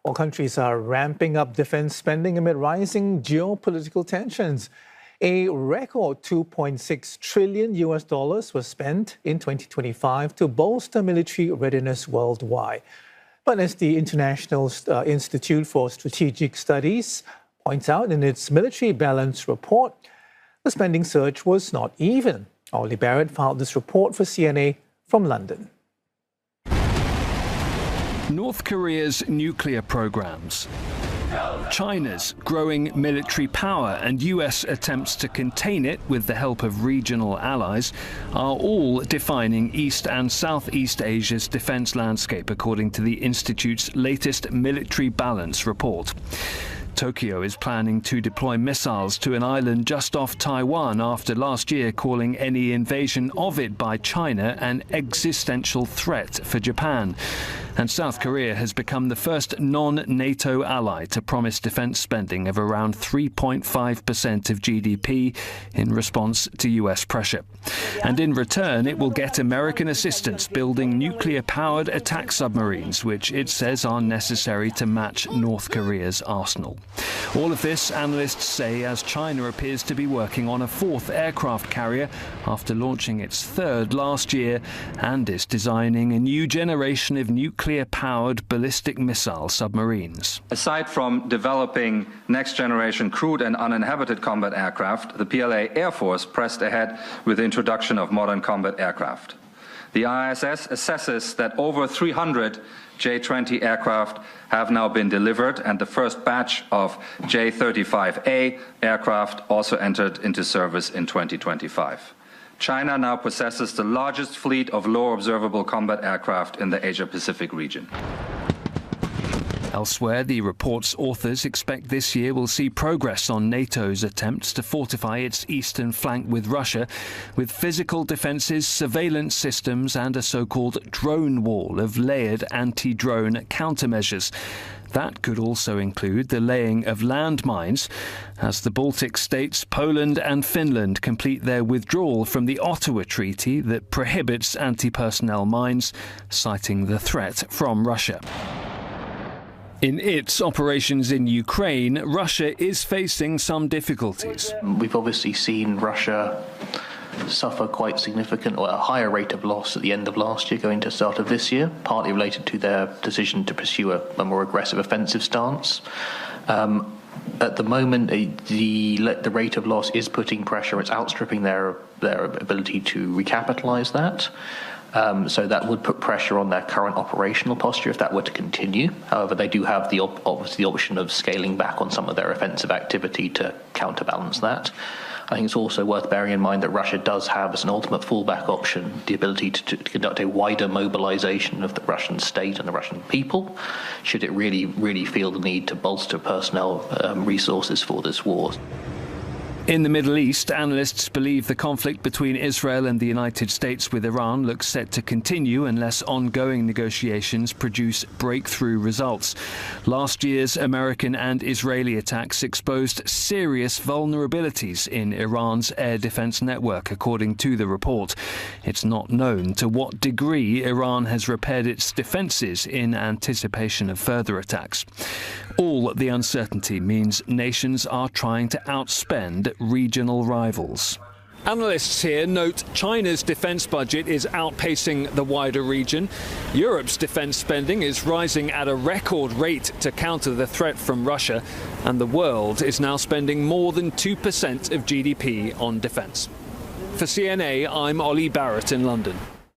All countries are ramping up defense spending amid rising geopolitical tensions. A record $2.6 trillion was spent in 2025 to bolster military readiness worldwide. But as the International Institute for Strategic Studies points out in its military balance report, the spending surge was not even. Olly Barratt filed this report for CNA from London. North Korea's nuclear programs, China's growing military power and US attempts to contain it with the help of regional allies are all defining East and Southeast Asia's defense landscape, according to the Institute's latest military balance report. Tokyo is planning to deploy missiles to an island just off Taiwan after last year calling any invasion of it by China an existential threat for Japan. And South Korea has become the first non-NATO ally to promise defense spending of around 3.5% of GDP in response to US pressure. And in return, it will get American assistance building nuclear-powered attack submarines, which it says are necessary to match North Korea's arsenal. All of this, analysts say, as China appears to be working on a fourth aircraft carrier after launching its third last year, and is designing a new generation of nuclear-powered ballistic missile submarines. Aside from developing next-generation crewed and uninhabited combat aircraft, the PLA Air Force pressed ahead with the introduction of modern combat aircraft. The IISS assesses that over 300 J-20 aircraft have now been delivered, and the first batch of J-35A aircraft also entered into service in 2025. China now possesses the largest fleet of low observable combat aircraft in the Asia-Pacific region. Elsewhere, the report's authors expect this year will see progress on NATO's attempts to fortify its eastern flank with Russia, with physical defences, surveillance systems and a so-called drone wall of layered anti-drone countermeasures. That could also include the laying of landmines as the Baltic states, Poland and Finland complete their withdrawal from the Ottawa Treaty that prohibits anti-personnel mines, citing the threat from Russia. In its operations in Ukraine, Russia is facing some difficulties. We've obviously seen Russia suffer quite significant or a higher rate of loss at the end of last year going to the start of this year, partly related to their decision to pursue a more aggressive offensive stance. At the moment, the rate of loss is putting pressure. It's outstripping their ability to recapitalize that. So that would put pressure on their current operational posture if that were to continue. However, they do have obviously the option of scaling back on some of their offensive activity to counterbalance that. I think it's also worth bearing in mind that Russia does have, as an ultimate fallback option, the ability to conduct a wider mobilization of the Russian state and the Russian people, should it really feel the need to bolster personnel resources for this war. In the Middle East, analysts believe the conflict between Israel and the United States with Iran looks set to continue unless ongoing negotiations produce breakthrough results. Last year's American and Israeli attacks exposed serious vulnerabilities in Iran's air defense network, according to the report. It's not known to what degree Iran has repaired its defenses in anticipation of further attacks. All the uncertainty means nations are trying to outspend regional rivals. Analysts here note China's defence budget is outpacing the wider region. Europe's defence spending is rising at a record rate to counter the threat from Russia, and the world is now spending more than 2% of GDP on defence. For CNA, I'm Olly Barratt in London.